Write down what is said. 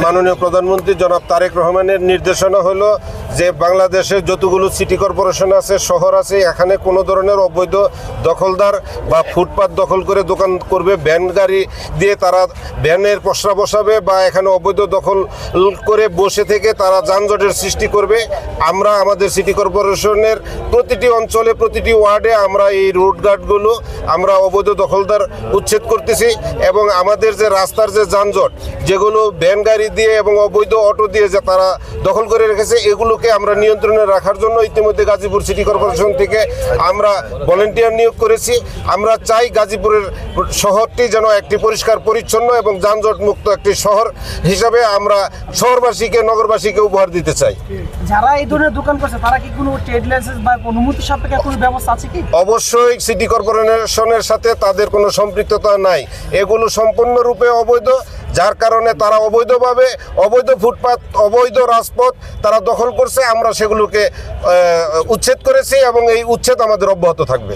মাননীয় প্রধানমন্ত্রী জনাব তারেক রহমানের নির্দেশনা হলো যে বাংলাদেশের যতগুলো সিটি কর্পোরেশন আছে, শহর আছে, এখানে কোনো ধরনের অবৈধ দখলদার বা ফুটপাত দখল করে দোকান করবে, ভ্যান গাড়ি দিয়ে তারা ভ্যানের পসরা বসাবে বা এখানে অবৈধ দখল করে বসে থেকে তারা যানজটের সৃষ্টি করবে। আমরা আমাদের সিটি কর্পোরেশনের প্রতিটি অঞ্চলে, প্রতিটি ওয়ার্ডে আমরা এই রোড গার্ডগুলো আমরা অবৈধ দখলদার উচ্ছেদ করতেছি এবং আমাদের যে রাস্তার যে যানজট, যেগুলো ভ্যান গাড়ি দিয়ে এবং অবৈধ অটো দিয়ে যে তারা দখল করে রেখেছে, এগুলোকে আমরা নিয়ন্ত্রণে রাখার জন্য ইতিমধ্যে গাজীপুর সিটি কর্পোরেশন থেকে আমরা ভলেন্টিয়ার নিয়োগ করেছি। আমরা চাই গাজীপুরের শহরটি যেন একটি পরিষ্কার পরিচ্ছন্ন এবং যানজট মুক্ত একটি শহর হিসাবে আমরা শহরবাসীকে, নগরবাসীকে উপহার দিতে চাই। যারা এই ধরনের দোকান করছে তারা কি কোনো ট্রেড লাইসেন্স বা অনুমতি সাপেক্ষে কোনো ব্যবস্থা আছে কি? অবশ্যই সিটি কর্পোরেশনের সাথে তাদের কোনো সম্পৃক্ততা নাই। এগুলো সম্পূর্ণরূপে অবৈধ, যার কারণে তারা অবৈধভাবে অবৈধ ফুটপাত, অবৈধ রাজপথ তারা দখল করছে। আমরা সেগুলোকে উচ্ছেদ করেছি এবং এই উচ্ছেদ আমাদের অব্যাহত থাকবে।